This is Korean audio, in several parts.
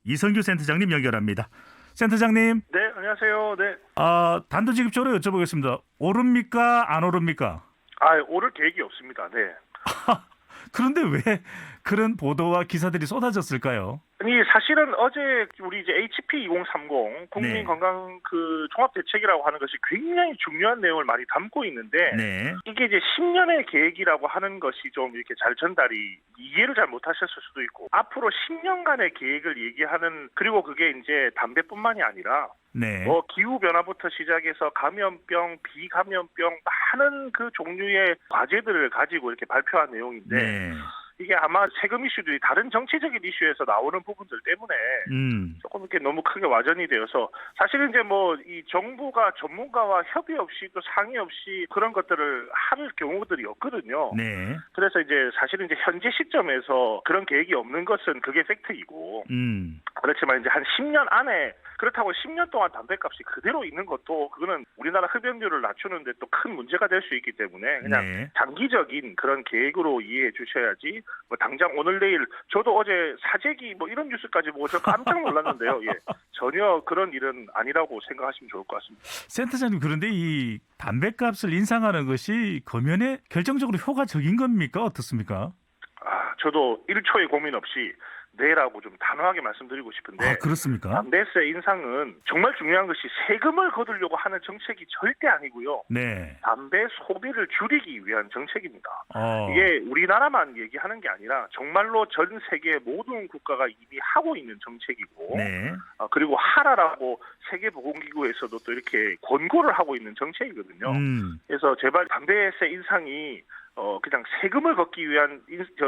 이성규 센터장님 연결합니다. 센터장님. 네, 안녕하세요. 네. 단도직입적으로 여쭤보겠습니다. 오릅니까? 안 오릅니까? 오를 계획이 없습니다. 네. 그런데 왜 그런 보도와 기사들이 쏟아졌을까요? 아니, 사실은 어제 우리 이제 HP 2030 국민 네. 건강 종합 대책이라고 하는 것이 굉장히 중요한 내용을 많이 담고 있는데 네. 이게 이제 10년의 계획이라고 하는 것이 좀 이렇게 잘 전달이 이해를 잘 못하셨을 수도 있고 앞으로 10년간의 계획을 얘기하는 그리고 그게 이제 담배뿐만이 아니라 네. 기후 변화부터 시작해서 감염병, 비감염병 많은 그 종류의 과제들을 가지고 이렇게 발표한 내용인데 네. 이게 아마 세금 이슈들이 다른 정치적인 이슈에서 나오는 부분들 때문에 조금 이렇게 너무 크게 와전이 되어서 사실은 이제 이 정부가 전문가와 협의 없이 또 상의 없이 그런 것들을 할 경우들이 없거든요. 네. 그래서 이제 사실은 이제 현재 시점에서 그런 계획이 없는 것은 그게 팩트이고 그렇지만 이제 한 10년 안에 그렇다고 10년 동안 담배값이 그대로 있는 것도 그거는 우리나라 흡연율을 낮추는데 또 큰 문제가 될 수 있기 때문에 그냥 네. 장기적인 그런 계획으로 이해해 주셔야지 당장 오늘 내일 저도 어제 사재기 이런 뉴스까지 보고 저 깜짝 놀랐는데요. 예. 전혀 그런 일은 아니라고 생각하시면 좋을 것 같습니다. 센터장님, 그런데 이 담배값을 인상하는 것이 금연에 결정적으로 효과적인 겁니까? 어떻습니까? 저도 1초의 고민 없이 네라고 좀 단호하게 말씀드리고 싶은데 그렇습니까? 담배세 인상은 정말 중요한 것이 세금을 거두려고 하는 정책이 절대 아니고요. 네. 담배 소비를 줄이기 위한 정책입니다. 이게 이게 우리나라만 얘기하는 게 아니라 정말로 전 세계 모든 국가가 이미 하고 있는 정책이고 네. 그리고 하라라고 세계보건기구에서도 또 이렇게 권고를 하고 있는 정책이거든요. 그래서 제발 담배세 인상이 그냥 세금을 걷기 위한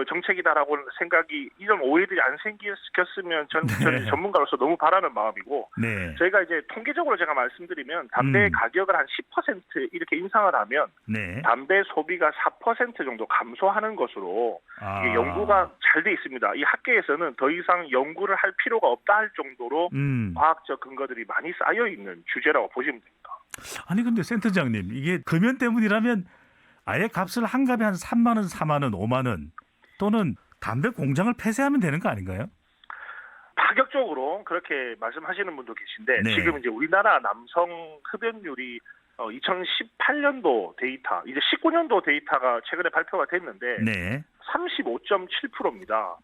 정책이다라고 생각이 이런 오해들이 안 생겼으면 저는 전문가로서 너무 바라는 마음이고 네. 저희가 이제 통계적으로 제가 말씀드리면 담배 가격을 한 10% 이렇게 인상을 하면 네. 담배 소비가 4% 정도 감소하는 것으로 이게 연구가 잘 돼 있습니다. 이 학계에서는 더 이상 연구를 할 필요가 없다 할 정도로 과학적 근거들이 많이 쌓여 있는 주제라고 보시면 됩니다. 아니 근데 센터장님, 이게 금연 때문이라면 아예 값을 한갑에 한 3만 원, 4만 원, 5만 원 또는 담배 공장을 폐쇄하면 되는 거 아닌가요? 파격적으로 그렇게 말씀하시는 분도 계신데 네. 지금 이제 우리나라 남성 흡연율이 2018년도 데이터, 이제 19년도 데이터가 최근에 발표가 됐는데 네. 35.7%입니다.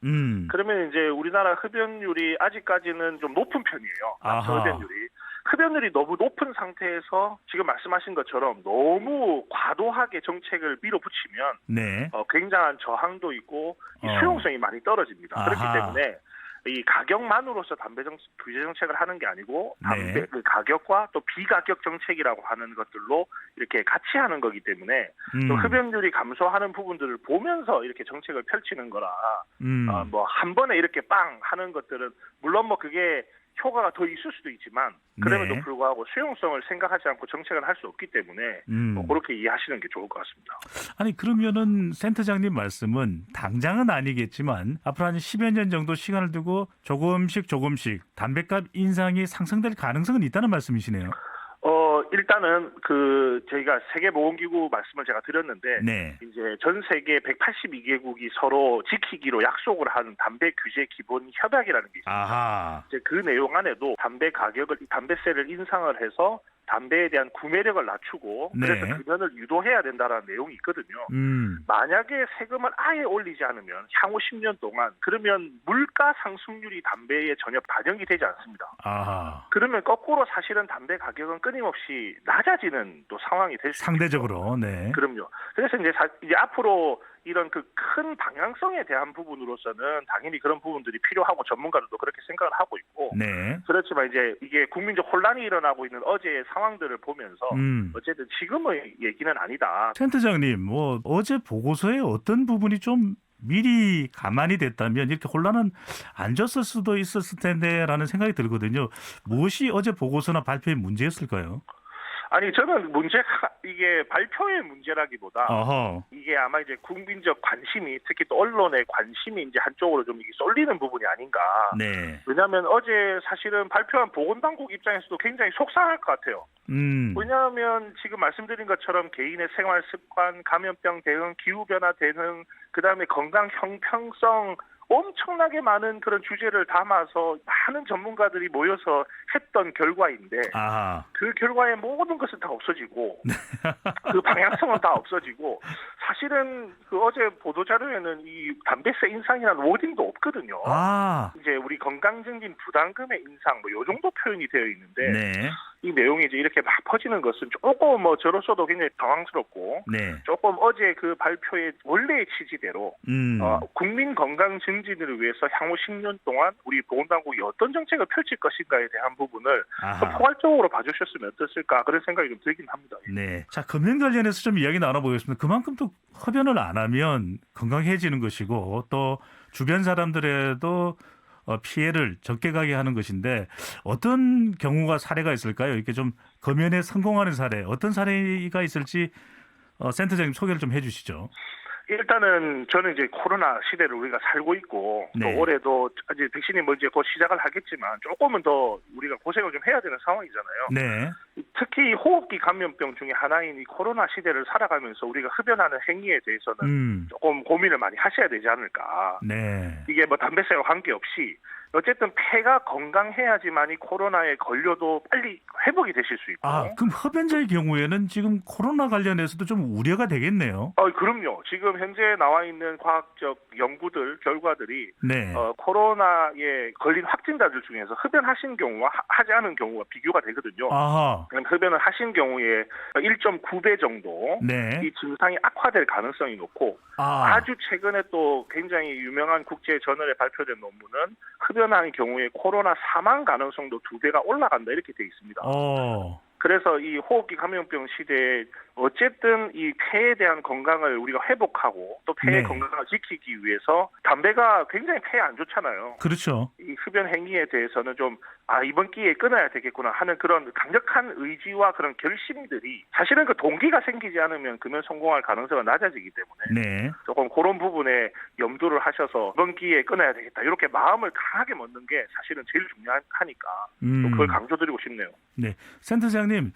그러면 이제 우리나라 흡연율이 아직까지는 좀 높은 편이에요. 남성 흡연율이. 흡연율이 너무 높은 상태에서 지금 말씀하신 것처럼 너무 과도하게 정책을 밀어붙이면 네. 굉장한 저항도 있고 수용성이 많이 떨어집니다. 그렇기 때문에 이 가격만으로서 담배 규제 정책을 하는 게 아니고 담배 그 가격과 또 비가격 정책이라고 하는 것들로 이렇게 같이 하는 거기 때문에 또 흡연율이 감소하는 부분들을 보면서 이렇게 정책을 펼치는 거라 한 번에 이렇게 빵 하는 것들은 물론 그게 효과가 더 있을 수도 있지만 그럼에도 불구하고 수용성을 생각하지 않고 정책을 할 수 없기 때문에 그렇게 이해하시는 게 좋을 것 같습니다. 아니 그러면은 센터장님 말씀은 당장은 아니겠지만 앞으로 한 10여 년 정도 시간을 두고 조금씩 담배값 인상이 상승될 가능성은 있다는 말씀이시네요. 일단은 저희가 세계보건기구 말씀을 제가 드렸는데 이제 전 세계 182개국이 서로 지키기로 약속을 한 담배 규제 기본 협약이라는 게 있습니다. 이제 그 내용 안에도 담배세를 인상을 해서 담배에 대한 구매력을 낮추고 그래서 금연을 유도해야 된다라는 내용이 있거든요. 만약에 세금을 아예 올리지 않으면 향후 10년 동안 그러면 물가 상승률이 담배에 전혀 반영이 되지 않습니다. 그러면 거꾸로 사실은 담배 가격은 끊임없이 낮아지는 또 상황이 될 수 있죠. 상대적으로. 네. 그럼요. 그래서 이제 앞으로 이런 큰 방향성에 대한 부분으로서는 당연히 그런 부분들이 필요하고 전문가들도 그렇게 생각을 하고 있고 그렇지만 이제 이게 국민적 혼란이 일어나고 있는 어제의 상황들을 보면서 어쨌든 지금의 얘기는 아니다. 센터장님, 어제 보고서에 어떤 부분이 좀 미리 가만히 됐다면 이렇게 혼란은 안 줬을 수도 있었을 텐데라는 생각이 들거든요. 무엇이 어제 보고서나 발표의 문제였을까요? 아니 저는 이게 발표의 문제라기보다 이게 아마 이제 국민적 관심이 특히 또 언론의 관심이 이제 한쪽으로 좀 쏠리는 부분이 아닌가. 왜냐하면 어제 사실은 발표한 보건당국 입장에서도 굉장히 속상할 것 같아요. 왜냐하면 지금 말씀드린 것처럼 개인의 생활 습관, 감염병 대응, 기후변화 대응, 그다음에 건강 형평성 엄청나게 많은 그런 주제를 담아서 많은 전문가들이 모여서 했던 결과인데 그 결과의 모든 것은 다 없어지고 그 방향성은 다 없어지고 사실은 그 어제 보도자료에는 이 담배세 인상이라는 워딩도 없거든요. 이제 우리 건강증진 부담금의 인상 뭐 요 정도 표현이 되어 있는데 네. 이 내용이 이제 이렇게 막 퍼지는 것은 조금 뭐 저로서도 굉장히 당황스럽고 네. 조금 어제 그 발표의 원래의 취지대로 국민 건강 증진을 위해서 향후 10년 동안 우리 보건당국이 어떤 정책을 펼칠 것인가에 대한 부분을 좀 포괄적으로 봐주셨으면 어땠을까 그런 생각이 좀 들긴 합니다. 네. 자, 금연 관련해서 좀 이야기 나눠보겠습니다. 그만큼 또 흡연을 안 하면 건강해지는 것이고 또 주변 사람들에도 피해를 적게 가게 하는 것인데 어떤 경우가 사례가 있을까요? 이렇게 좀 금연에 성공하는 사례, 어떤 사례가 있을지 센터장님 소개를 좀 해주시죠. 일단은 저는 이제 코로나 시대를 우리가 살고 있고 또 올해도 아직 백신이 뭐 이제 곧 시작을 하겠지만 조금은 더 우리가 고생을 좀 해야 되는 상황이잖아요. 네. 특히 호흡기 감염병 중에 하나인 이 코로나 시대를 살아가면서 우리가 흡연하는 행위에 대해서는 조금 고민을 많이 하셔야 되지 않을까. 네. 이게 뭐 담배세와 관계없이 어쨌든 폐가 건강해야지만이 코로나에 걸려도 빨리 회복이 되실 수 있고. 그럼 흡연자의 경우에는 지금 코로나 관련해서도 좀 우려가 되겠네요. 그럼요. 지금 현재 나와 있는 과학적 연구들 결과들이 네. 코로나에 걸린 확진자들 중에서 흡연하신 경우와 하지 않은 경우가 비교가 되거든요. 흡연을 하신 경우에 1.9배 정도 네. 이 증상이 악화될 가능성이 높고 아주 최근에 또 굉장히 유명한 국제 저널에 발표된 논문은 흡연하는 경우에 코로나 사망 가능성도 2배가 올라간다 이렇게 돼 있습니다. 그래서 이 호흡기 감염병 시대에 어쨌든 이 폐에 대한 건강을 우리가 회복하고 또 폐의 건강을 지키기 위해서 담배가 굉장히 폐에 안 좋잖아요. 그렇죠. 이 흡연 행위에 대해서는 좀 이번 기회에 끊어야 되겠구나 하는 그런 강력한 의지와 그런 결심들이 사실은 그 동기가 생기지 않으면 금연 성공할 가능성은 낮아지기 때문에 조금 그런 부분에 염두를 하셔서 이번 기회에 끊어야 되겠다 이렇게 마음을 강하게 먹는 게 사실은 제일 중요하니까 또 그걸 강조드리고 싶네요. 네, 센터장님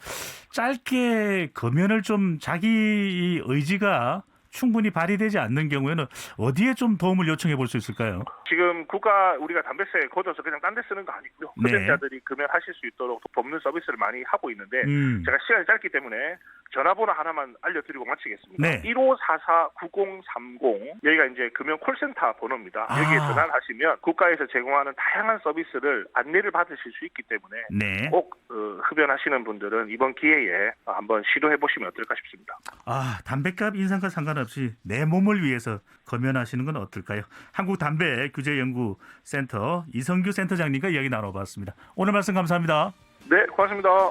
짧게 금연을 좀 자기 의지가 충분히 발휘되지 않는 경우에는 어디에 좀 도움을 요청해 볼 수 있을까요? 지금 우리가 담배세 걷어서 그냥 딴 데 쓰는 거 아니고요. 흡연자들이 금연하실 수 있도록 법률 서비스를 많이 하고 있는데 제가 시간이 짧기 때문에 전화번호 하나만 알려드리고 마치겠습니다. 1544-9030 여기가 이제 금연 콜센터 번호입니다. 여기에 전화를 하시면 국가에서 제공하는 다양한 서비스를 안내를 받으실 수 있기 때문에 꼭 흡연하시는 분들은 이번 기회에 한번 시도해 보시면 어떨까 싶습니다. 담배값 인상과 상관없이 내 몸을 위해서 금연하시는 건 어떨까요? 한국담배규제연구센터 이성규 센터장님과 이야기 나눠봤습니다. 오늘 말씀 감사합니다. 네, 고맙습니다.